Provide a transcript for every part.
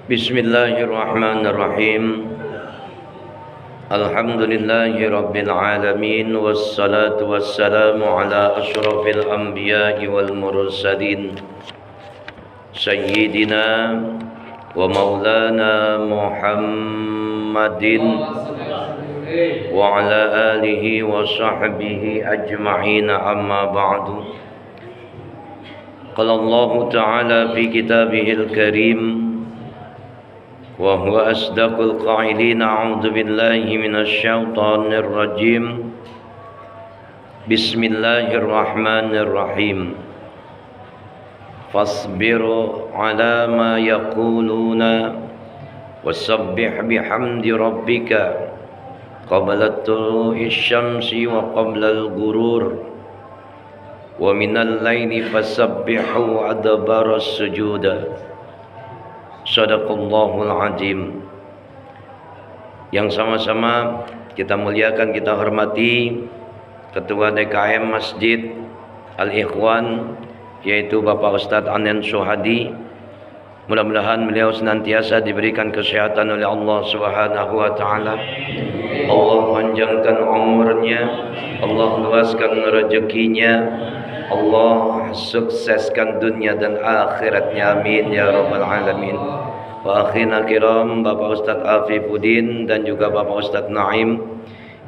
Bismillahirrahmanirrahim. Alhamdulillahi rabbil alamin, wassalatu wassalamu ala asyrafil anbiya'i wal mursalin sayyidina wa maulana Muhammadin wa ala alihi wa sahbihi ajma'in, amma ba'du. Qala Allah ta'ala fi kitabihil karim wa huwa asdaqul qa'ilin, a'udzu billahi minasy syaithanir rajim. Bismillahirrahmanirrahim. Fasbiru ala ma yaquluna wasabbih bihamdi rabbika qabla tulu'i syamsi wa qabla al-ghurur wa minal laili fasabbihu adbaras sujuda. Shadaqallahul azim. Yang sama-sama kita muliakan, kita hormati Ketua DKM Masjid Al-Ikhwan, yaitu Bapak Ustadz Anen Sohadi. Mudah-mudahan beliau senantiasa diberikan kesehatan oleh Allah Subhanahu wa taala. Allah panjangkan umurnya, Allah luaskan rezekinya, Allah sukseskan dunia dan akhiratnya, amin ya rabbal alamin. Wa akhina kiram, Bapak Ustadz Afifuddin dan juga Bapak Ustadz Naim,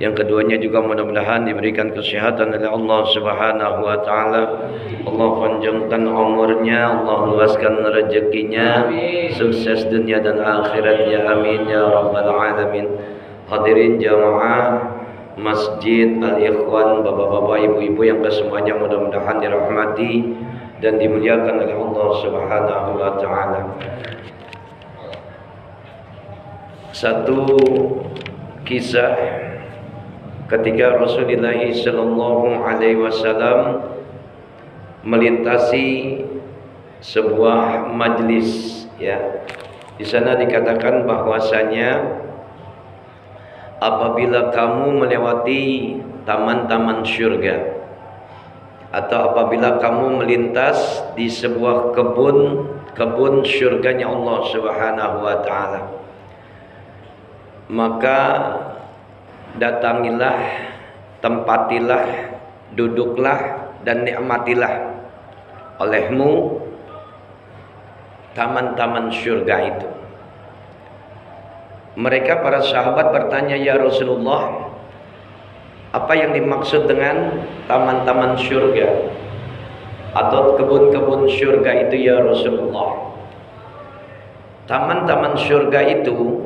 yang keduanya juga mudah-mudahan diberikan kesehatan oleh Allah Subhanahu wa taala. Allah panjangkan umurnya, Allah luaskan rezekinya, sukses dunia dan akhiratnya, amin ya rabbal alamin. Hadirin jamaah Masjid Al-Ikhwan, bapak-bapak, ibu-ibu yang kesemuanya mudah-mudahan dirahmati dan dimuliakan oleh Allah Subhanahu wa taala. Satu kisah ketika Rasulullah sallallahu alaihi wasallam melintasi sebuah majlis, ya. Di sana dikatakan bahwasanya apabila kamu melewati taman-taman syurga, atau apabila kamu melintas di sebuah kebun syurganya Allah Subhanahu wa taala, maka datangilah, tempatilah, duduklah dan nikmatilah olehmu taman-taman syurga itu. Mereka para sahabat bertanya, ya Rasulullah, apa yang dimaksud dengan taman-taman syurga atau kebun-kebun syurga itu ya Rasulullah? Taman-taman syurga itu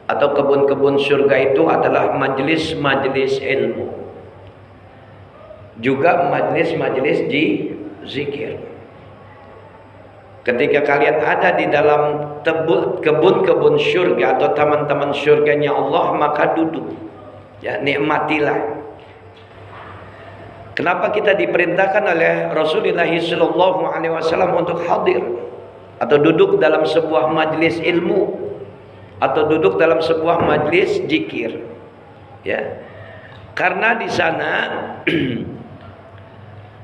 atau kebun-kebun syurga itu adalah majlis-majlis ilmu, juga majlis-majlis di zikir. Ketika kalian ada di dalam kebun-kebun syurga atau taman-taman syurganya Allah, maka duduk, ya, nikmatilah. Kenapa kita diperintahkan oleh Rasulullah sallallahu alaihi wasallam untuk hadir atau duduk dalam sebuah majlis ilmu atau duduk dalam sebuah majlis zikir? Ya, karena di sana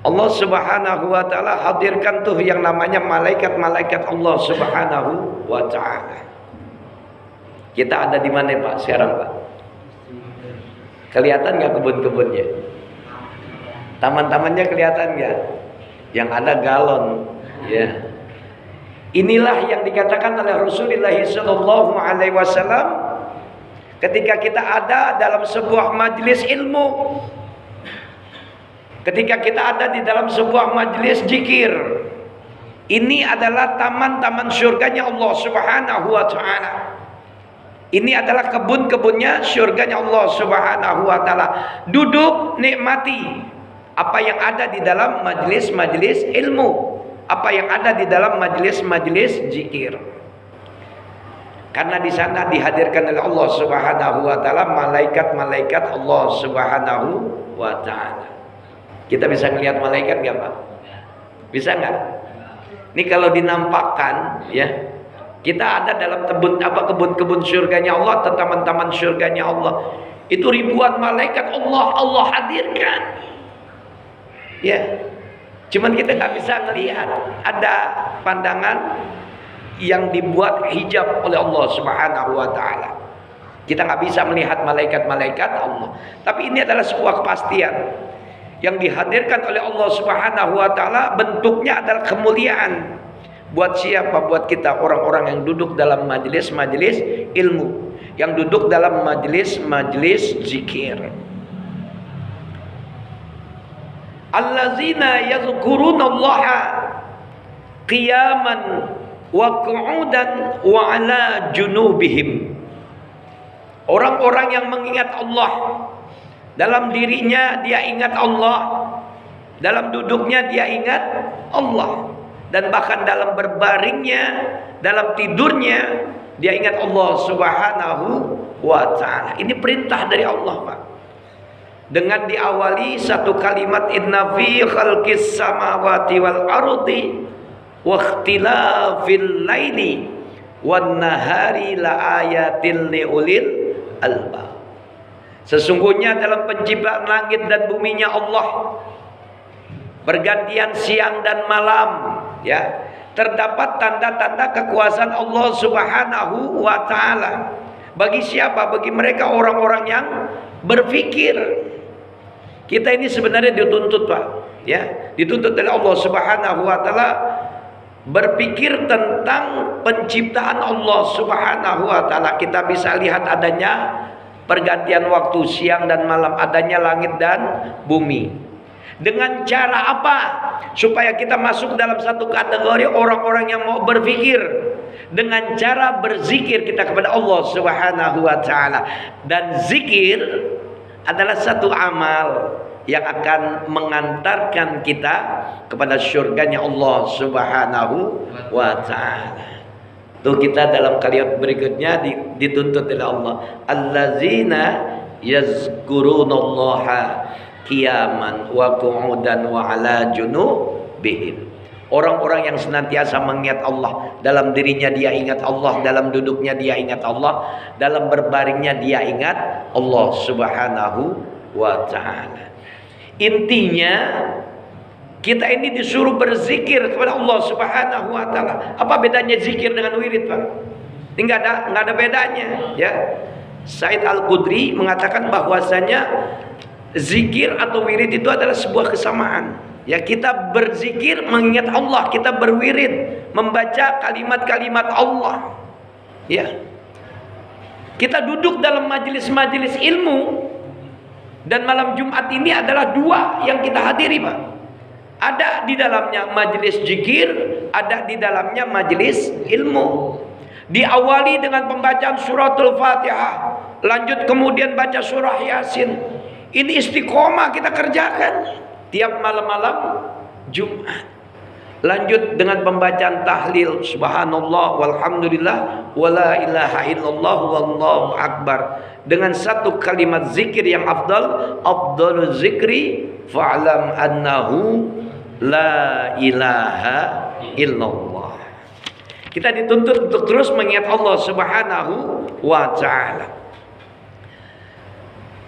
Allah Subhanahu wa taala hadirkan tuh yang namanya malaikat-malaikat Allah Subhanahu wa taala. Kita ada di mana Pak sekarang, Pak? Kelihatan nggak kebun-kebunnya? Taman-tamannya kelihatan nggak? Yang ada galon, ya. Inilah yang dikatakan oleh Rasulullah sallallahu alaihi wasallam ketika kita ada dalam sebuah majlis ilmu, ketika kita ada di dalam sebuah majlis zikir. Ini adalah taman-taman syurganya Allah Subhanahu wa taala. Ini adalah kebun-kebunnya syurganya Allah Subhanahu wa taala. Duduk, nikmati apa yang ada di dalam majlis-majlis ilmu, apa yang ada di dalam majlis-majlis zikir. Karena di sana dihadirkan oleh Allah Subhanahu wa taala malaikat-malaikat Allah Subhanahu wa taala. Kita bisa melihat malaikat nggak Pak? Bisa nggak? Ini kalau dinampakkan, ya, kita ada dalam kebun-kebun syurganya Allah atau taman-taman syurganya Allah. Itu ribuan malaikat Allah hadirkan. Ya, cuman kita nggak bisa melihat. Ada pandangan yang dibuat hijab oleh Allah Subhanahu wa taala. Kita nggak bisa melihat malaikat-malaikat Allah, tapi ini adalah sebuah kepastian yang dihadirkan oleh Allah Subhanahu wa taala. Bentuknya adalah kemuliaan. Buat siapa? Buat kita, orang-orang yang duduk dalam majelis-majelis ilmu, yang duduk dalam majelis-majelis zikir. Allazina yazkurunallaha qiyaman wa qu'udan wa ala junubihim. Orang-orang yang mengingat Allah, dalam dirinya dia ingat Allah, dalam duduknya dia ingat Allah, dan bahkan dalam berbaringnya, dalam tidurnya dia ingat Allah Subhanahu wa taala. Ini perintah dari Allah, Pak. Dengan diawali satu kalimat, inna fi khalqis samawati wal ardi wa ikhtilafil laili wan nahari la ayatil liulil albab. Sesungguhnya dalam penciptaan langit dan buminya Allah, pergantian siang dan malam, ya, terdapat tanda-tanda kekuasaan Allah Subhanahu wa taala. Bagi siapa? Bagi mereka orang-orang yang berpikir. Kita ini sebenarnya dituntut, Pak, ya, dituntut oleh Allah Subhanahu wa taala berpikir tentang penciptaan Allah Subhanahu wa taala. Kita bisa lihat adanya pergantian waktu siang dan malam, adanya langit dan bumi. Dengan cara apa? Supaya kita masuk dalam satu kategori orang-orang yang mau berpikir. Dengan cara berzikir kita kepada Allah Subhanahu wa taala. Dan zikir adalah satu amal yang akan mengantarkan kita kepada surganya Allah Subhanahu wa taala. Tuh, kita dalam kalimat berikutnya dituntut oleh Allah, allazina yazkurunallaha qiyaman wa qu'udan wa ala junubihim. Orang-orang yang senantiasa mengingat Allah, dalam dirinya dia ingat Allah, dalam duduknya dia ingat Allah, dalam berbaringnya dia ingat Allah Subhanahu wa taala. Intinya kita ini disuruh berzikir kepada Allah Subhanahu wa taala. Apa bedanya zikir dengan wirid, Pak? Ini enggak ada bedanya, ya. Said Al-Qudri mengatakan bahwasanya zikir atau wirid itu adalah sebuah kesamaan. Ya, kita berzikir mengingat Allah, kita berwirid membaca kalimat-kalimat Allah. Ya. Kita duduk dalam majelis-majelis ilmu, dan malam Jumat ini adalah dua yang kita hadiri, Pak. Ada di dalamnya majelis zikir, ada di dalamnya majelis ilmu. Diawali dengan pembacaan suratul Fatihah, lanjut kemudian baca surah Yasin. Ini istiqomah kita kerjakan tiap malam-malam Jumat. Lanjut dengan pembacaan tahlil, subhanallah walhamdulillah wala ilaha illallah wallahu akbar. Dengan satu kalimat zikir yang afdalul zikri fa'lam annahu la ilaha illallah. Kita dituntut untuk terus mengingat Allah Subhanahu wa taala.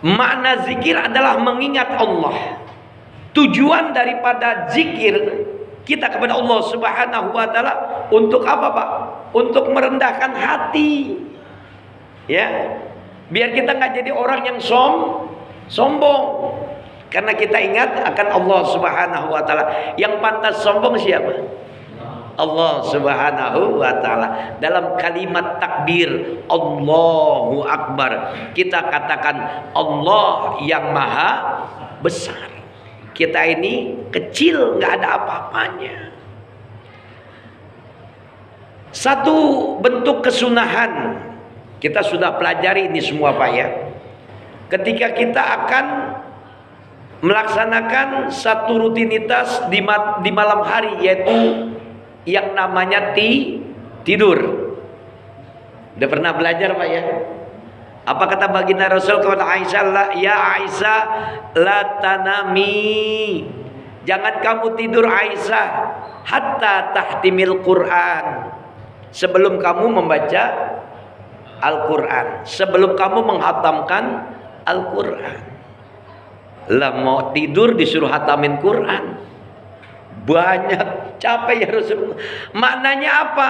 Makna zikir adalah mengingat Allah. Tujuan daripada zikir kita kepada Allah Subhanahu wa taala untuk apa, Pak? Untuk merendahkan hati. Ya. Biar kita nggak jadi orang yang sombong. Karena kita ingat akan Allah Subhanahu wa taala. Yang pantas sombong siapa? Allah Subhanahu wa taala. Dalam kalimat takbir Allahu Akbar, kita katakan Allah yang maha besar. Kita ini kecil, nggak ada apa-apanya. Satu bentuk kesunahan, kita sudah pelajari ini semua, Pak, ya. Ketika kita akan melaksanakan satu rutinitas di malam hari, yaitu yang namanya tidur. Udah pernah belajar, Pak, ya? Apa kata baginda Rasul kepada Aisyah? Ya Aisyah, la tanami. Jangan kamu tidur, Aisyah, hatta tahtimil Quran. Sebelum kamu membaca Al-Quran, sebelum kamu menghatamkan Al-Quran. Lah mau tidur disuruh hatamin Quran. Banyak, capek ya Rasulullah. Maknanya apa?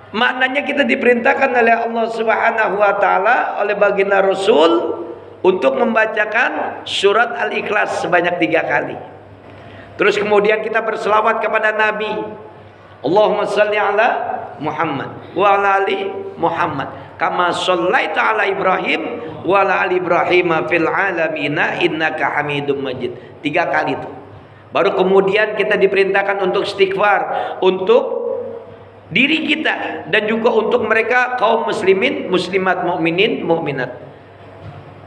Maknanya kita diperintahkan oleh Allah Subhanahu wa taala, oleh baginda Rasul, untuk membacakan surat Al-Ikhlas sebanyak 3 kali. Terus kemudian kita berselawat kepada Nabi. Allahumma shalli ala Muhammad wa ala ali Muhammad kama shallaita ala Ibrahim wa ala ali Ibrahim fil alamina innaka Hamidum Majid. 3 kali itu. Baru kemudian kita diperintahkan untuk istighfar untuk diri kita dan juga untuk mereka kaum muslimin, muslimat, mukminin, mukminat.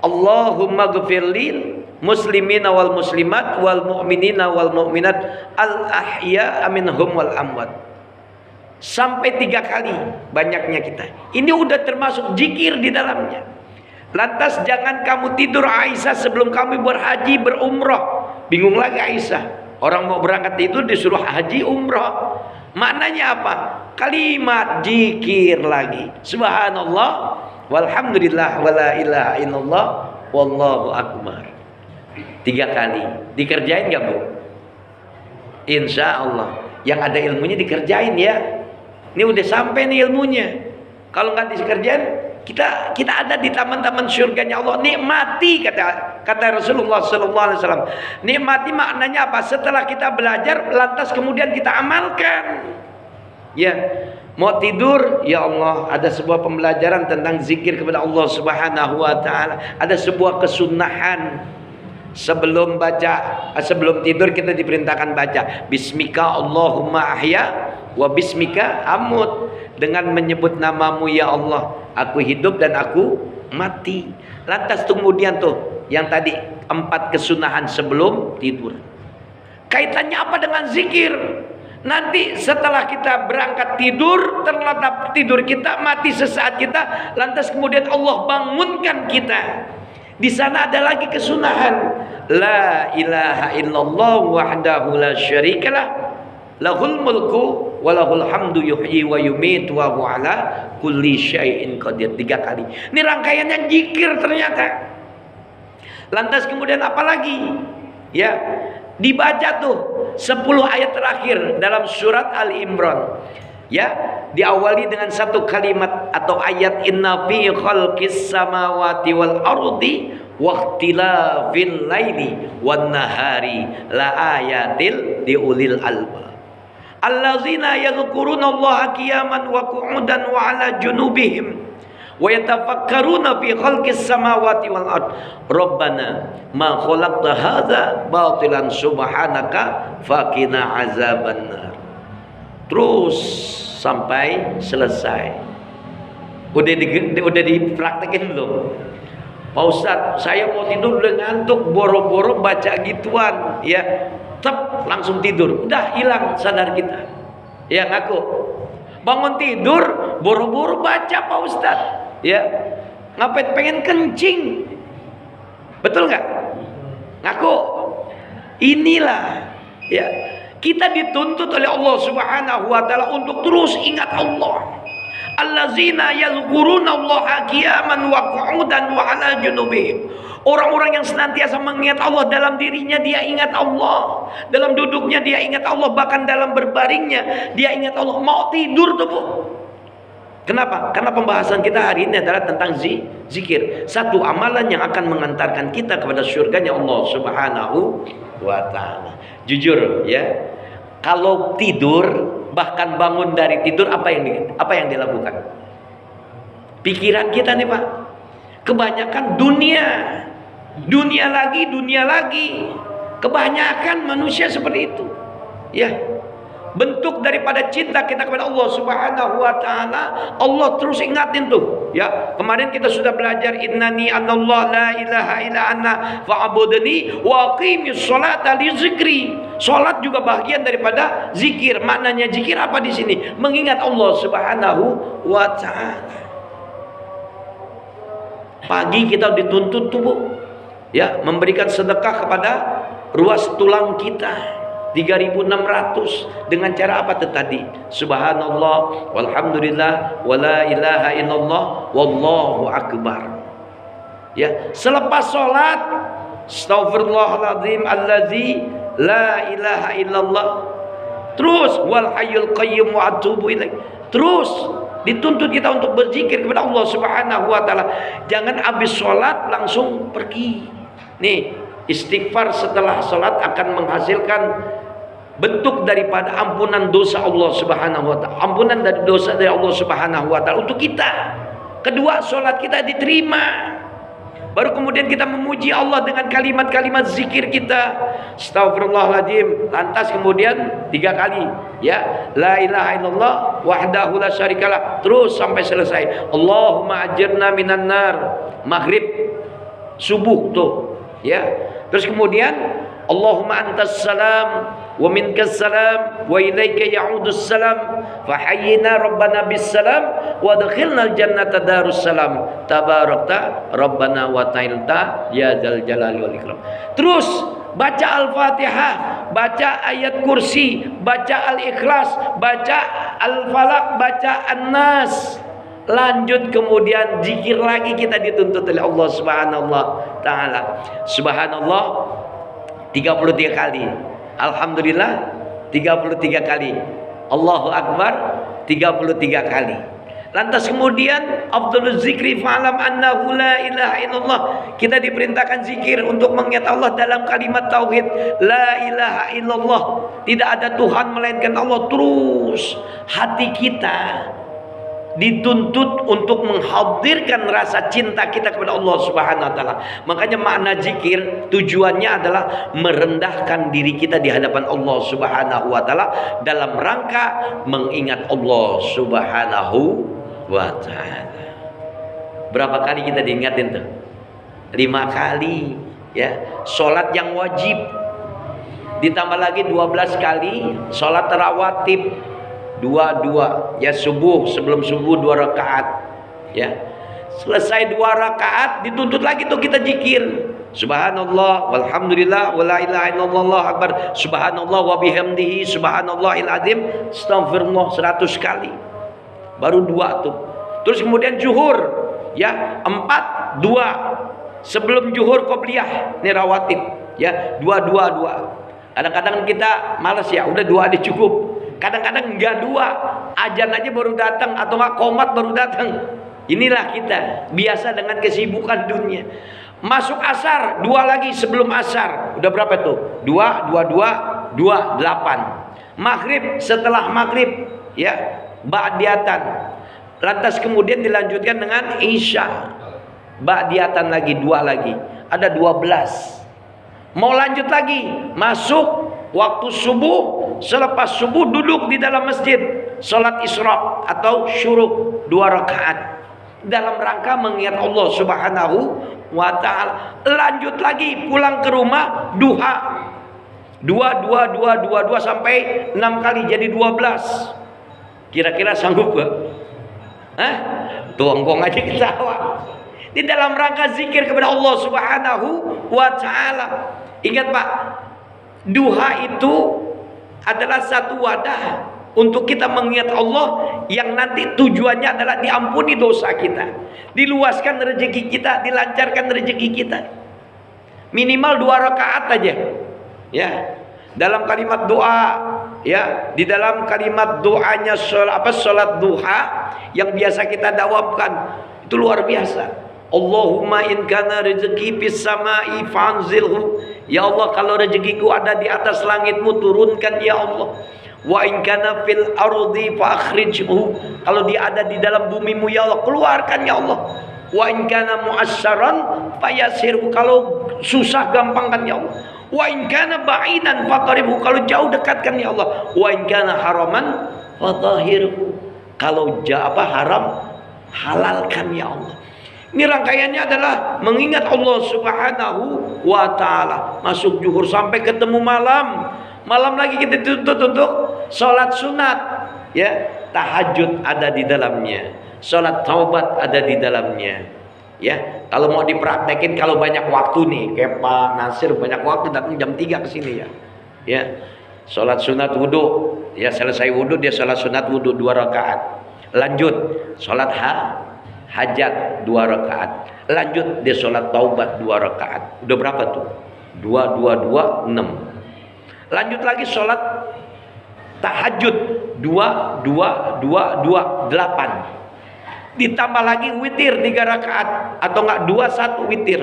Allahumma ghfirlil muslimina wal muslimat wal mu'minina wal mu'minat al ahya minhum wal amwat. Sampai 3 kali banyaknya kita. Ini udah termasuk zikir di dalamnya. Lantas jangan kamu tidur Aisyah sebelum kamu berhaji berumrah. Bingung lagi Aisyah. Orang mau berangkat tidur disuruh haji umrah. Maknanya apa? Kalimat zikir lagi. Subhanallah walhamdulillah wala ilaha illallah wallahu akbar. 3 kali. Dikerjain gak Bu? Insya Allah. Yang ada ilmunya dikerjain ya. Ini udah sampai nih ilmunya. Kalau nggak dikerjain, kita ada di taman-taman surganya Allah. Nikmati kata Rasulullah SAW. Nikmati maknanya apa? Setelah kita belajar, lantas kemudian kita amalkan. Ya, mau tidur, ya Allah, ada sebuah pembelajaran tentang zikir kepada Allah Subhanahu wa taala. Ada sebuah kesunahan. Sebelum tidur kita diperintahkan baca Bismika Allahumma ahya wa bismika amut. Dengan menyebut namamu ya Allah, aku hidup dan aku mati. Lantas kemudian tuh yang tadi 4 kesunahan sebelum tidur. Kaitannya apa dengan zikir? Nanti setelah kita berangkat tidur, terlelap tidur kita, mati sesaat kita, lantas kemudian Allah bangunkan kita. Di sana ada lagi kesunahan. La ilaha illallah wahdahu la syarikalah. Lahul mulku wa lahul hamdu yuhyi wa yumitu wa huwa ala kulli syai'in qadir. 3 kali. Ini rangkaiannya zikir ternyata. Lantas kemudian apa lagi? Ya, dibaca tuh 10 ayat terakhir dalam surat Ali Imran. Ya, diawali dengan 1 kalimat atau ayat inna fi khalqis samawati wal ardi waqtilafil laili wan nahari la ayatil liulil albab. Allazina yadhkuruna Allaha qiyaman wa qu'udan wa 'ala junubihim wa yatafakkaruna fi khalqis samawati wal ard. Rabbana ma khalaqta hadza batilan subhanaka faqina azabannar. Terus sampai selesai. Udah dipraktekin belum? Pak Ustadz, saya mau tidur udah ngantuk, boro-boro baca gituan, ya, tep langsung tidur, udah hilang sadar kita, ya ngaku. Bangun tidur, boro-boro baca Pak Ustadz, ya, ngapain pengen kencing, betul nggak? Ngaku. Inilah, ya, kita dituntut oleh Allah Subhanahu wa taala untuk terus ingat Allah. Allazina yadhkuruna Allaha qiyaman wa qu'udan wa 'ala junubihim. Orang-orang yang senantiasa mengingat Allah, dalam dirinya dia ingat Allah, dalam duduknya dia ingat Allah, bahkan dalam berbaringnya dia ingat Allah. Mau tidur tuh Bu. Kenapa? Karena pembahasan kita hari ini adalah tentang zikir. Satu amalan yang akan mengantarkan kita kepada surganya Allah Subhanahu wa taala. Jujur ya, kalau tidur bahkan bangun dari tidur, apa yang dilakukan? Pikiran kita nih Pak, kebanyakan dunia lagi. Kebanyakan manusia seperti itu. Ya, bentuk daripada cinta kita kepada Allah Subhanahu wa taala, Allah terus ingatin tuh. Ya, kemarin kita sudah belajar innani anallah la ilaha illa anna fa'budni wa aqimis sholata li zikri. Salat juga bagian daripada zikir. Maknanya zikir apa di sini? Mengingat Allah Subhanahu wa taala. Pagi kita dituntut tuh Bu, ya, memberikan sedekah kepada ruas tulang kita 3.600 dengan cara apa tadi? Subhanallah walhamdulillah wala ilaha illallah wallahu akbar. Ya, selepas salat astaghfirullahaladzim allazi la ilaha illallah. Terus wal hayyul qayyum wa atubu ilaih. Terus Dituntut kita untuk berzikir kepada Allah Subhanahu wa taala. Jangan habis sholat langsung pergi. Nih, istighfar setelah sholat akan menghasilkan bentuk daripada ampunan dosa Allah Subhanahu wa taala. Ampunan dari dosa dari Allah Subhanahu wa taala untuk kita. Kedua, sholat kita diterima. Baru kemudian kita memuji Allah dengan kalimat-kalimat zikir kita. Astagfirullahaladzim. Lantas kemudian 3 kali. Ya, la ilaha illallah wahdahu la syarikalah. Terus sampai selesai. Allahumma ajirna minan nar. Maghrib, subuh tuh. Ya. Terus kemudian Allahumma antas salam wa minkas salam wa ilaika ya'udus salam fahayyina rabbana bis salam wa adkhilnal jannata darus salam tabarakta rabbana wa ta'alta ya dzal jalali wal ikram. Terus baca Al-Fatihah, baca ayat kursi, baca Al-Ikhlas, baca Al-Falaq, baca An-Nas. Lanjut kemudian zikir lagi kita dituntut oleh Allah Subhanahu wa taala. Subhanallah 33 kali. Alhamdulillah 33 kali. Allahu Akbar 33 kali. Lantas kemudian Afdhaluz zikri fa'lam annahu la ilaha illallah. Kita diperintahkan zikir untuk mengingat Allah dalam kalimat tauhid, la ilaha illallah. Tidak ada Tuhan melainkan Allah. Terus hati kita dituntut untuk menghadirkan rasa cinta kita kepada Allah Subhanahu wa taala. Makanya makna zikir tujuannya adalah merendahkan diri kita di hadapan Allah Subhanahu wa taala dalam rangka mengingat Allah Subhanahu wa taala. Berapa kali kita diingatin tuh? 5 kali, ya. Salat yang wajib ditambah lagi 12 kali salat rawatib. Dua, ya, subuh, sebelum subuh 2 rakaat, ya. Selesai 2 rakaat dituntut lagi tuh kita zikir. Subhanallah walhamdulillah wala ilaha illallah akbar, subhanallah wa bihamdihi subhanallahil azim, astagfirullah 100 kali. Baru 2 tuh. Terus kemudian zuhur, ya, 4, 2. Sebelum zuhur qobliyah, ini rawatib, ya, 2. Kadang-kadang kita malas, ya, udah 2 aja cukup. Kadang-kadang enggak 2, azan aja baru datang atau enggak qomat baru datang. Inilah kita biasa dengan kesibukan dunia. Masuk asar 2 lagi sebelum asar. Udah berapa tuh? 2, 8. Maghrib, setelah maghrib, ya, ba'diatan. Lantas kemudian dilanjutkan dengan isya. Ba'diatan lagi 2 lagi. Ada 12. Mau lanjut lagi, masuk waktu subuh. Selepas subuh duduk di dalam masjid, salat isyraq atau syuruk 2 rakaat dalam rangka mengingat Allah Subhanahu wa taala. Lanjut lagi pulang ke rumah, duha 2 sampai 6 kali jadi 12. Kira-kira sanggup gak? Hah? Tuh engkong aja ketawa. Di dalam rangka zikir kepada Allah Subhanahu wa taala. Ingat Pak, duha itu adalah satu wadah untuk kita mengingat Allah yang nanti tujuannya adalah diampuni dosa kita, diluaskan rezeki kita, dilancarkan rezeki kita. Minimal 2 rakaat aja, ya. Dalam kalimat doa, ya, di dalam kalimat doanya salat duha yang biasa kita dawamkan itu luar biasa. Allahumma in kana rezeki fis samai fanzilhu. Ya Allah, kalau rezekiku ada di atas langitmu, turunkan ya Allah. Wa in kana fil ardi fa akhrijhu. Kalau dia ada di dalam bumimu ya Allah, keluarkan ya Allah. Wa in kana mu'assaran fayasirhu. Kalau susah gampangkan ya Allah. Wa in kana ba'idan faqribhu. Kalau jauh dekatkan ya Allah. Wa in kana haraman fatahhirhu. Kalau haram, halalkan ya Allah. Ini rangkaiannya adalah mengingat Allah Subhanahu wa taala. Masuk zuhur sampai ketemu malam. Malam lagi kita dituntut untuk sholat sunat, ya. Tahajud ada di dalamnya. Sholat taubat ada di dalamnya. Ya, kalau mau dipraktekin, kalau banyak waktu nih, kayak Pak Nasir banyak waktu datang jam 3 ke sini ya. Ya. Sholat sunat wudu, ya, selesai wudu dia sholat sunat wudu 2 rakaat. Lanjut sholat hajat 2 rakaat. Lanjut dia sholat taubat 2 rakaat. Udah berapa tuh? 2, 6. Lanjut lagi sholat Tahajud 8. Ditambah lagi witir 3 rakaat atau enggak 21 witir.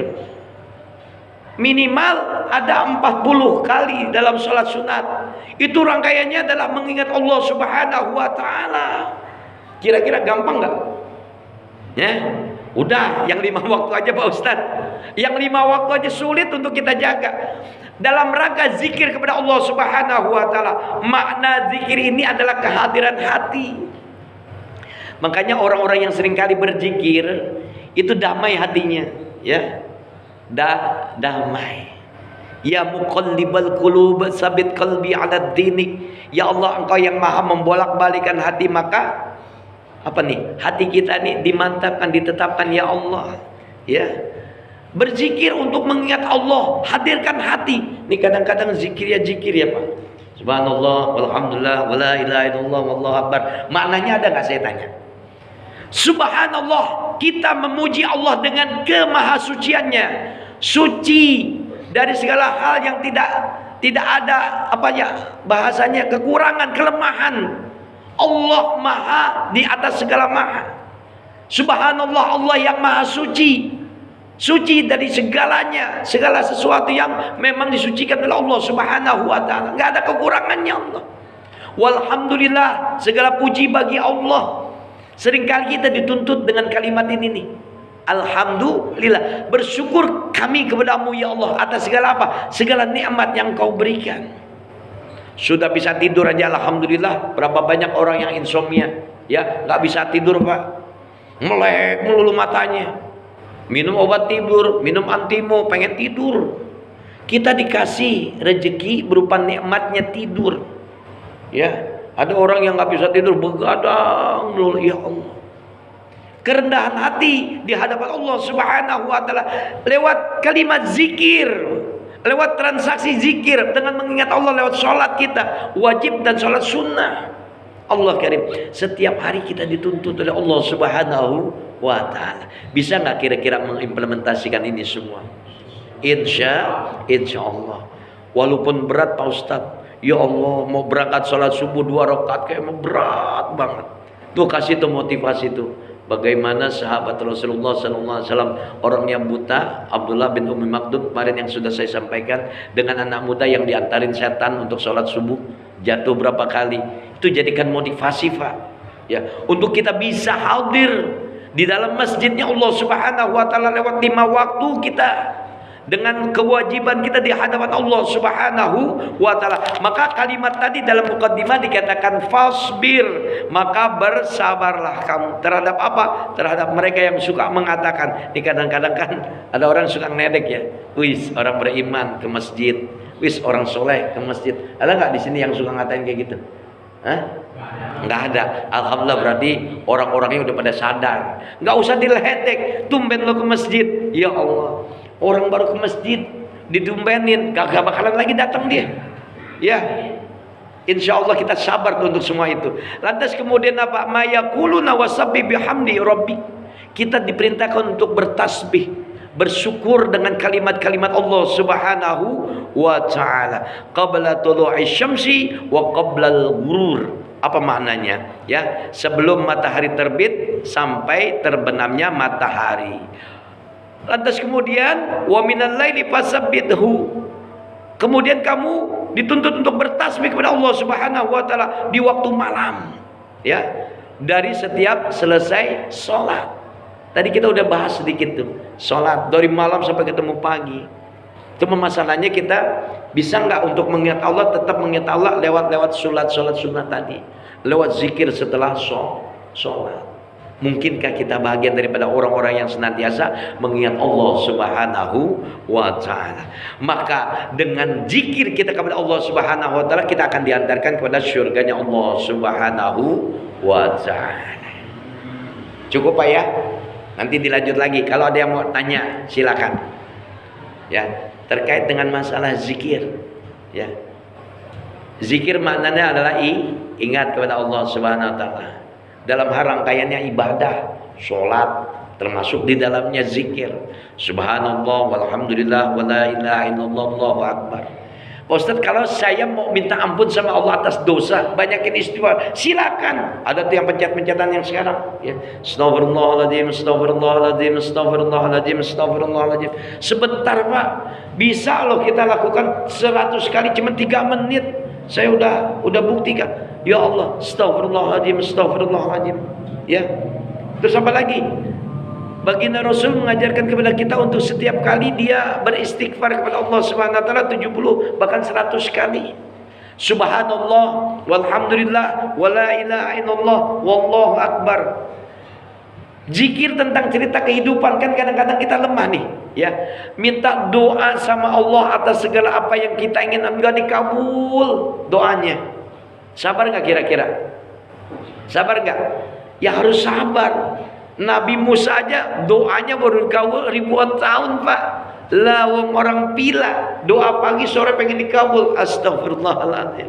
Minimal ada 40 kali dalam sholat sunat. Itu rangkaiannya adalah mengingat Allah Subhanahu wa taala. Kira-kira gampang enggak? Ya. Udah, yang 5 waktu aja Pak Ustadz. Yang 5 waktu aja sulit untuk kita jaga. Dalam rangka zikir kepada Allah Subhanahu wa taala. Makna zikir ini adalah kehadiran hati. Makanya orang-orang yang seringkali berzikir itu damai hatinya, ya. Damai. Ya muqallibal qulub, sabit qalbi 'ala dinik. Ya Allah, Engkau yang Maha membolak-balikan hati, maka apa nih? Hati kita nih dimantapkan, ditetapkan ya Allah. Ya. Berzikir untuk mengingat Allah, hadirkan hati. Ini kadang-kadang zikir ya Pak. Subhanallah, walhamdulillah, wala ilaha illallah, wallahu akbar. Maknanya ada enggak saya tanya? Subhanallah, kita memuji Allah dengan kemahasuciannya, suci dari segala hal yang tidak ada apa ya bahasanya kekurangan, kelemahan. Allah maha di atas segala maha. Subhanallah, Allah yang maha suci, suci dari segalanya, segala sesuatu yang memang disucikan oleh Allah Subhanahu wa taala, enggak ada kekurangannya Allah. Walhamdulillah, segala puji bagi Allah. Seringkali kita dituntut dengan kalimat ini nih. Alhamdulillah, bersyukur kami kepadamu ya Allah atas segala apa? Segala nikmat yang Kau berikan. Sudah bisa tidur aja alhamdulillah. Berapa banyak orang yang insomnia, ya, nggak bisa tidur Pak, melek melulu matanya, minum obat tidur, minum antimo, pengen tidur. Kita dikasih rezeki berupa nikmatnya tidur, ya. Ada orang yang nggak bisa tidur begadang melulu, ya Allah. Kerendahan hati di hadapan Allah Subhanahu wa taala lewat kalimat zikir, lewat transaksi zikir dengan mengingat Allah lewat sholat kita wajib dan sholat sunnah. Allah karim, setiap hari kita dituntut oleh Allah Subhanahu wa taala. Bisa nggak kira-kira mengimplementasikan ini semua? Insya Allah. Walaupun berat Pak Ustadz, ya Allah, mau berangkat sholat subuh 2 rakaat kayak berat banget. Tuh kasih tuh motivasi tuh. Bagaimana sahabat Rasulullah SAW, orang yang buta, Abdullah bin Ummi Maktum kemarin yang sudah saya sampaikan, dengan anak muda yang diantarin setan untuk sholat subuh, jatuh berapa kali. Itu jadikan motivasi Pak, ya, untuk kita bisa hadir di dalam masjidnya Allah Subhanahu wa taala lewat 5 waktu kita, dengan kewajiban kita di hadapan Allah Subhanahu wa taala. Maka kalimat tadi dalam mukaddimah dikatakan fasbir, maka bersabarlah kamu terhadap apa? Terhadap mereka yang suka mengatakan, ini kadang-kadang kan ada orang suka ngedek ya. Wis, orang beriman ke masjid. Wis, orang soleh ke masjid. Ada nggak di sini yang suka ngatain kayak gitu? Hah? Nggak ada. Alhamdulillah, berarti orang-orangnya udah pada sadar. Nggak usah diledek. Tumben lo ke masjid. Ya Allah, orang baru ke masjid ditumbenin, gak bakalan lagi datang dia. Ya, insya Allah kita sabar untuk semua itu. Lantas kemudian apa? Mayaquluna wasabbih bihamdi rabbi. Kita diperintahkan untuk bertasbih, bersyukur dengan kalimat-kalimat Allah Subhanahu wa taala qabla tulu'i syamsi wa qabla al-ghurur. Apa maknanya? Ya, sebelum matahari terbit sampai terbenamnya matahari. Lantas kemudian wa minal laili fasabbithu. Kemudian kamu dituntut untuk bertasbih kepada Allah Subhanahu wa taala di waktu malam, ya, dari setiap selesai sholat. Tadi kita udah bahas sedikit tuh, sholat dari malam sampai ketemu pagi. Cuma masalahnya kita bisa nggak untuk mengingat Allah, tetap mengingat Allah lewat sholat sunnah tadi, lewat zikir setelah sholat. Mungkinkah kita bagian daripada orang-orang yang senantiasa mengingat Allah Subhanahu wa taala? Maka dengan zikir kita kepada Allah Subhanahu wa taala, kita akan diantarkan kepada surganya Allah Subhanahu wa taala. Cukup Pak ya? Nanti dilanjut lagi. Kalau ada yang mau tanya silakan. Ya, terkait dengan masalah zikir, ya. Zikir maknanya adalah ingat kepada Allah Subhanahu wa taala. Dalam hal rangkaiannya ibadah, sholat, termasuk di dalamnya zikir. Subhanallah, walhamdulillah, wala ilaha illallah, Allahu akbar. Pak Ustadz, kalau saya mau minta ampun sama Allah atas dosa, banyakin istighfar, silakan. Ada tuh yang pencet-pencetan yang sekarang, ya. Astagfirullahaladzim, astagfirullahaladzim, astagfirullahaladzim, astagfirullahaladzim. Sebentar Pak, bisa loh kita lakukan 100 kali cuma 3 menit. Saya udah buktikan. Ya Allah, astagfirullahaladzim, astagfirullahaladzim. Ya. Terus apa lagi? Baginda Rasul mengajarkan kepada kita untuk setiap kali dia beristighfar kepada Allah Subhanahu wa taala 70 bahkan 100 kali. Subhanallah walhamdulillah wala ilaha illallah wallahu akbar. Zikir tentang cerita kehidupan, kan kadang-kadang kita lemah nih, ya. Minta doa sama Allah atas segala apa yang kita ingin, enggak dikabul doanya. Sabar enggak kira-kira? Sabar enggak? Ya harus sabar. Nabi Musa aja doanya baru dikabul ribuan tahun Pak. Lawang orang pila doa pagi sore pengen dikabul. Astagfirullahaladzim.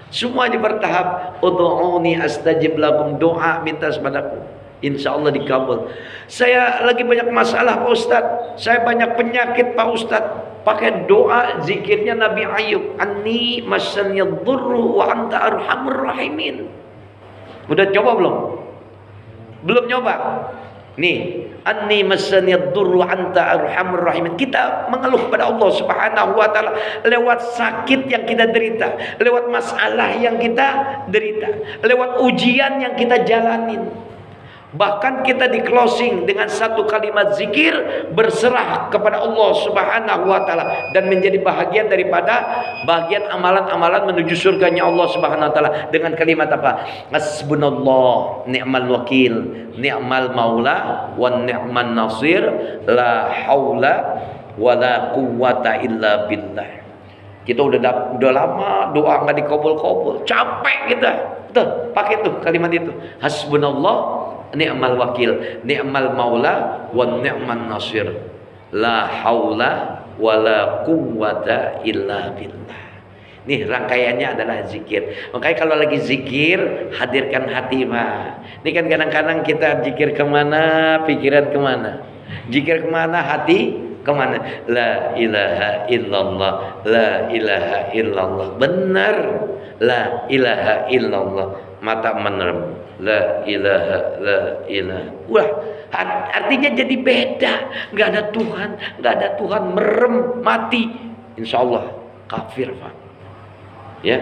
Semuanya bertahap. Ud'uni astajib lakum, doa minta sepadaku, insya Allah dikabul. Saya lagi banyak masalah Pak Ustadz, saya banyak penyakit Pak Ustadz, pakai doa zikirnya Nabi Ayub. Anni massanyadurru wa anta arhamur rahimin. Udah coba belum? Belum nyoba. Nih, anni masaniyad-durru anta arhamur rahimin. Kita mengeluh kepada Allah Subhanahu wa taala lewat sakit yang kita derita, lewat masalah yang kita derita, lewat ujian yang kita jalanin. Bahkan kita di closing dengan satu kalimat zikir, berserah kepada Allah Subhanahu wa taala dan menjadi bahagian daripada bagian amalan-amalan menuju surganya Allah Subhanahu wa taala dengan kalimat apa? Hasbunallah ni'mal wakil, ni'mal maula wa ni'man nasir, la haula wala quwwata illa billah. Kita udah lama doa nggak dikabul-kabul, capek kita. Tuh, pakai tuh kalimat itu. Hasbunallah ni'mal wakil, ni'mal maula wa ni'man nasir, la haula wala quwwata illa billah. Nih rangkaiannya adalah zikir. Makanya kalau lagi zikir, hadirkan hati Pak. Ini kan kadang-kadang kita zikir kemana, pikiran kemana. Zikir kemana, hati kemana. La ilaha illallah, la ilaha illallah. Benar, la ilaha illallah. Mata menerem, la ilaha, la ilaha. Wah, artinya jadi beda. Nggak ada Tuhan, nggak ada Tuhan, merem, mati. Insya Allah kafir Pak. Ya,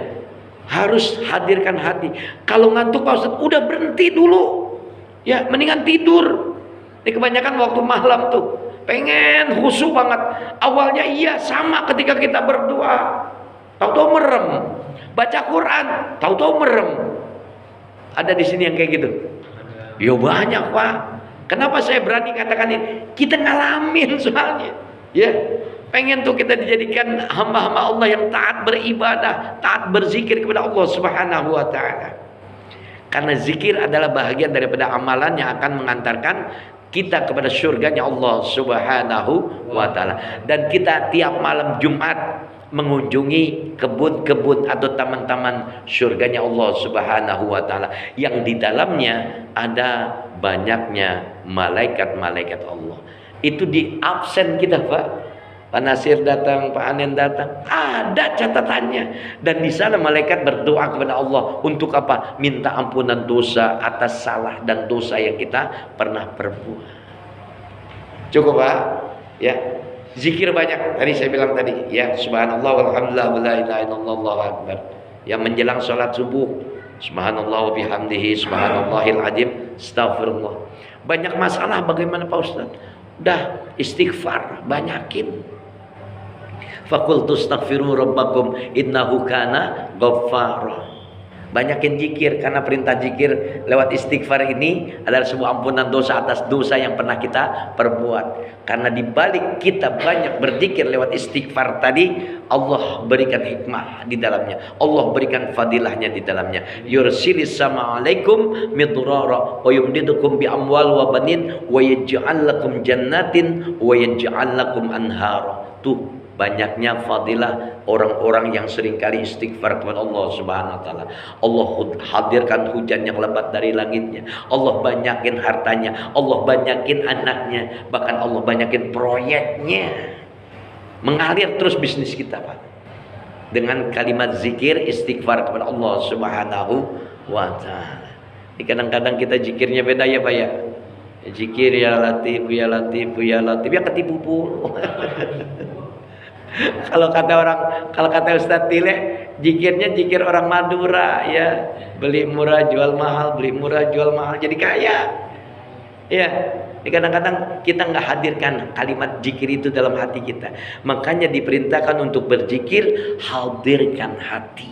harus hadirkan hati. Kalau ngantuk Pak Ustadz, udah berhenti dulu. Ya, mendingan tidur. Ini kebanyakan waktu malam tuh pengen khusyuk banget. Awalnya iya sama ketika kita berdoa, tahu-tahu merem. Baca Quran, tahu-tahu merem. Ada di sini yang kayak gitu? Ya banyak Pak. Kenapa saya berani katakan ini? Kita ngalamin soalnya. Ya, pengen tuh kita dijadikan hamba-hamba Allah yang taat beribadah, taat berzikir kepada Allah Subhanahu wa taala. Karena zikir adalah bahagian daripada amalan yang akan mengantarkan kita kepada surganya Allah Subhanahu wa taala. Dan kita tiap malam Jumat mengunjungi kebun-kebun atau taman-taman surganya Allah Subhanahu wa taala yang di dalamnya ada banyaknya malaikat-malaikat Allah. Itu di absen kita Pak. Pak Nasir datang, Pak Anen datang, ada catatannya. Dan di sana malaikat berdoa kepada Allah untuk apa? Minta ampunan dosa atas salah dan dosa yang kita pernah perbuat. Cukup Pak? Ya. Zikir banyak. Tadi saya bilang tadi, ya, subhanallah walhamdulillah wala ilaha illallah wallahu akbar. Yang menjelang salat subuh, subhanallah wa bihamdihi subhanallahil azim, astagfirullah. Banyak masalah bagaimana Pak Ustaz? Dah istighfar, banyakin. Faqultu astaghfiru rabbakum innahu kana ghaffara. Banyakin zikir, karena perintah zikir lewat istighfar ini adalah sebuah ampunan dosa atas dosa yang pernah kita perbuat. Karena dibalik kita banyak berzikir lewat istighfar tadi, Allah berikan hikmah di dalamnya, Allah berikan fadilahnya di dalamnya. Yursilis sama alaikum midrara wa yumdidukum bi amwal wa banin wa yaj'al lakum jannatin wa yaj'al lakum anhara. Tuh banyaknya fadilah orang-orang yang seringkali istighfar kepada Allah Subhanahu wa taala. Allah hadirkan hujan yang lebat dari langitnya. Allah banyakin hartanya, Allah banyakin anaknya, bahkan Allah banyakin proyeknya. Mengalir terus bisnis kita, Pak. dengan kalimat zikir istighfar kepada Allah Subhanahu wa taala. Kadang-kadang kita zikirnya beda ya Pak ya. Zikir ya Latif, ya Latif, ya Latif, ya ketipu puluh. Kalau kata Ustadz Tileh, zikirnya zikir orang Madura ya, beli murah jual mahal, beli murah jual mahal, jadi kaya. Ya, kadang-kadang kita nggak hadirkan kalimat zikir itu dalam hati kita. Makanya diperintahkan untuk berzikir, hadirkan hati.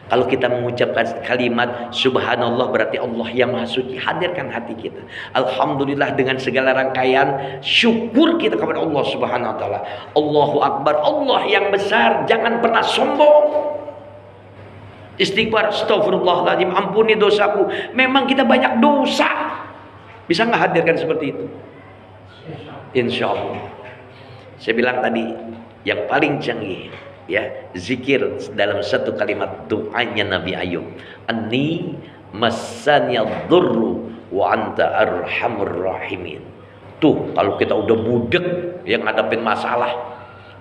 Kalau kita mengucapkan kalimat subhanallah berarti Allah yang maha suci, hadirkan hati kita. Alhamdulillah dengan segala rangkaian syukur kita kepada Allah Subhanahu wa taala. Allahu akbar, Allah yang besar, jangan pernah sombong. Istighfar, astagfirullahaladzim, ampuni dosaku. Memang kita banyak dosa. Bisa nggak hadirkan seperti itu? Insya Allah. Saya bilang tadi yang paling canggih ya, zikir dalam satu kalimat doanya Nabi Ayub. Anni massanyad dhurru wa anta arhamur rahimin. Tuh, kalau kita udah budek yang ngadepin masalah,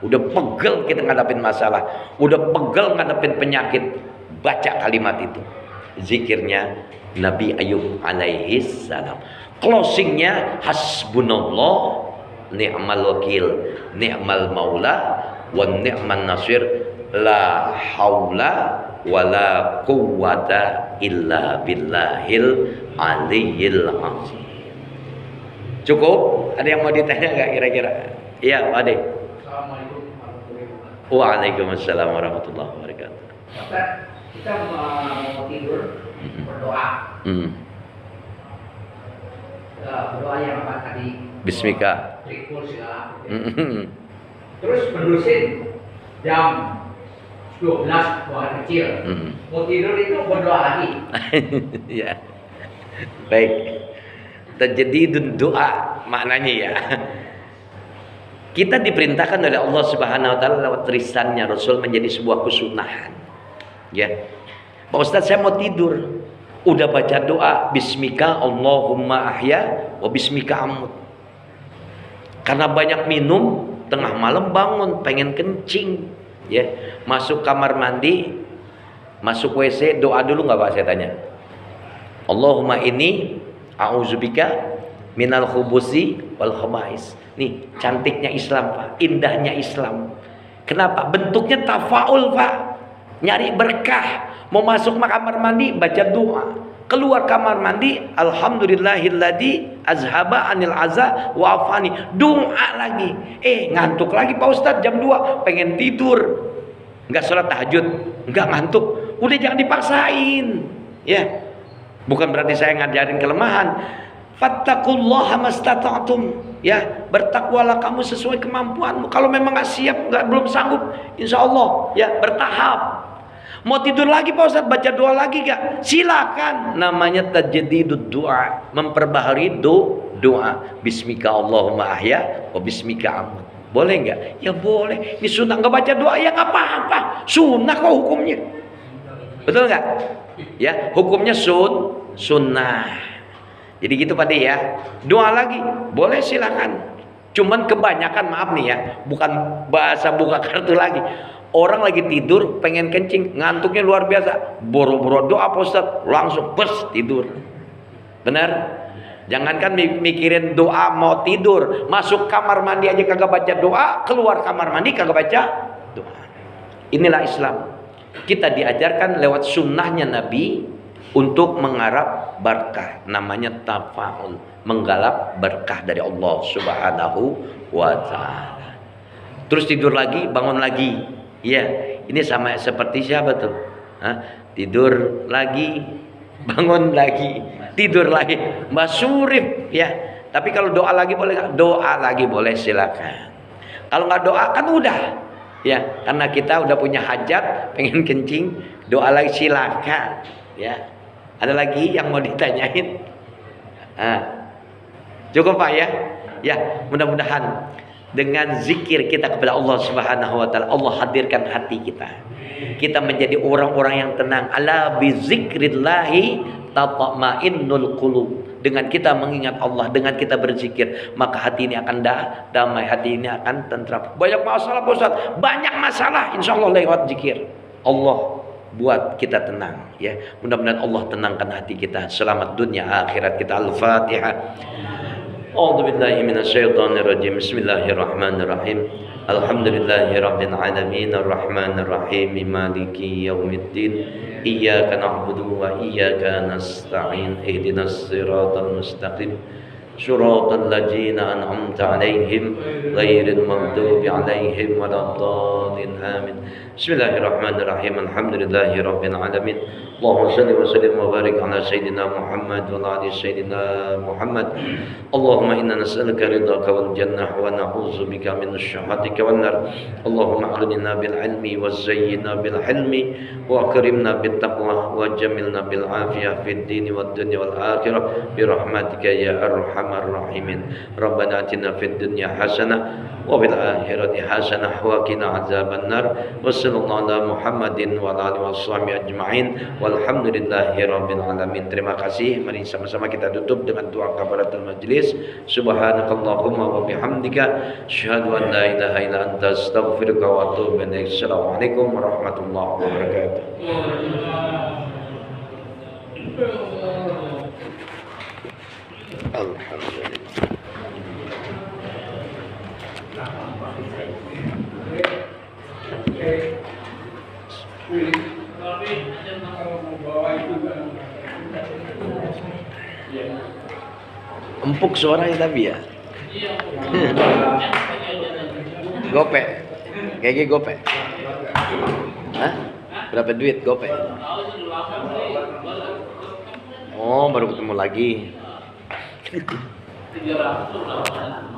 udah pegel kita ngadepin masalah, udah pegel ngadepin penyakit, baca kalimat itu. Zikirnya Nabi Ayub alaihi salam. Closingnya hasbunallah ni'mal wakil, ni'mal maula wa ni'man nasir, la haula wala quwwata illa billahil aliyyil azim. Cukup? Ada yang mau ditanya nggak kira-kira? Iya, Pak Ade. Assalamualaikum warahmatullahi wabarakatuh. Waalaikumsalam warahmatullahi wabarakatuh. Ustaz, kita mau tidur berdoa. Berdoa yang apa tadi? Bismika. Trikul segala. Terus menerusin jam 12 bukan kecil. Mau tidur itu berdoa lagi. Ya. Baik. Tajdidud doa maknanya ya. Kita diperintahkan oleh Allah Subhanahu wa taala lewat lisannya Rasul menjadi sebuah kesunahan. Ya. Pak Ustaz, saya mau tidur. Udah baca doa bismika Allahumma ahya wa bismika amut. Karena banyak minum, tengah malam bangun pengen kencing, ya. Masuk kamar mandi, masuk WC, doa dulu nggak Pak, saya tanya. Allahumma ini a'udzubika minal khubusi wal khaba'is. Nih, cantiknya Islam, Pak. Indahnya Islam. Kenapa? Bentuknya tafaul, Pak. Nyari berkah. Mau masuk kamar mandi, baca doa. Keluar kamar mandi, alhamdulillahilladzi azhaba anil aza wa afani. Doa lagi. Ngantuk lagi Pak Ustadz, jam 2 pengen tidur. Enggak sholat tahajud, enggak ngantuk. Udah jangan dipaksain. Ya. Bukan berarti saya ngajarin kelemahan. Fattaqullaha mastata'tum. Ya, bertakwalah kamu sesuai kemampuanmu. Kalau memang nggak siap, belum sanggup, insya Allah ya bertahap. Mau tidur lagi Pak Ustadz, baca doa lagi gak? Silakan. Namanya tajdidud doa, memperbaharui doa. Bismika Allahumma ahya wa bismika amut. Boleh nggak? Ya boleh. Ini sunnah, nggak baca doa ya nggak apa-apa. Sunnah kok hukumnya. Betul nggak? Ya, hukumnya sunnah. Jadi gitu Pak De ya. Doa lagi, boleh silakan. Cuman kebanyakan maaf nih ya, bukan bahasa buka kartu lagi. Orang lagi tidur pengen kencing, ngantuknya luar biasa, boro-boro doa Pak Ustadz, langsung bers tidur. Benar? Jangankan mikirin doa mau tidur, masuk kamar mandi aja kagak baca doa, keluar kamar mandi kagak baca doa. Inilah Islam. Kita diajarkan lewat sunnahnya Nabi untuk mengharap berkah, namanya tafaul, menggalap berkah dari Allah Subhanahu wa taala. Terus tidur lagi, bangun lagi. Ya, ini sama seperti siapa tuh? Tidur lagi, bangun lagi, tidur lagi. Mbak Surip ya. Tapi kalau doa lagi boleh nggak? Doa lagi boleh, silakan. Kalau nggak doa kan udah. Ya, karena kita udah punya hajat, pengen kencing, doa lagi silakan. Ya. Ada lagi yang mau ditanyain? Cukup Pak ya? Ya, mudah-mudahan dengan zikir kita kepada Allah Subhanahu wa taala, Allah hadirkan hati kita. Kita menjadi orang-orang yang tenang. Ala bi zikrillahi tatma'innul qulub. Dengan kita mengingat Allah, dengan kita berzikir, maka hati ini akan damai, hati ini akan tentram. Banyak masalah Pak Ustaz, banyak masalah, insya Allah lewat zikir Allah buat kita tenang, ya. Mudah-mudahan Allah tenangkan hati kita. Selamat dunia akhirat kita. Al-Fatihah. A'udzubillahi minasyaitonirrajim. Bismillahirrahmanirrahim. Alhamdulillahirabbil alamin arrahmanir rahim maliki yaumiddin. Iyyaka na'budu wa iyyaka nasta'in. Ihdinas siratal mustaqim. Shiratal ladzina an'amta 'alaihim ghairil maghdubi 'alaihim waladdallin. Amin. Bismillahirrahmanirrahim. Alhamdulillahirabbil alamin. Allahumma shalli wa sallim wa barik ala sayyidina Muhammad wa ala ali sayyidina Muhammad. Allahumma inna nas'aluka ridhaka wal jannah wa na'udzubika min syahhatika wan nar. Allahumma a'inna bil ilmi wa zayyinna bil hilmi wa akrimna bit taqwa wa jamilna bil afiyah fid din wad dunya wal akhirah bi rahmatika ya arhamar rahimin. Rabbana atina fid dunya hasanah wa fil akhirati hasanah wa qina adzaban nar. Wa sallallahu ala Muhammadin wa ala alihi washabihi ajmain. Walhamdulillahi rabbil alamin. Terima kasih. Mari sama-sama kita tutup dengan doa kafaratul majlis. Subhanakallahumma wa bihamdika asyhadu an la ilaha illa anta astaghfiruka wa atubu ilaik. Assalamualaikum warahmatullahi wabarakatuh. Alhamdulillah. Empuk suaranya tapi ya. Gope. Kayak gope. Hah? Berapa duit gope? Oh, baru ketemu lagi.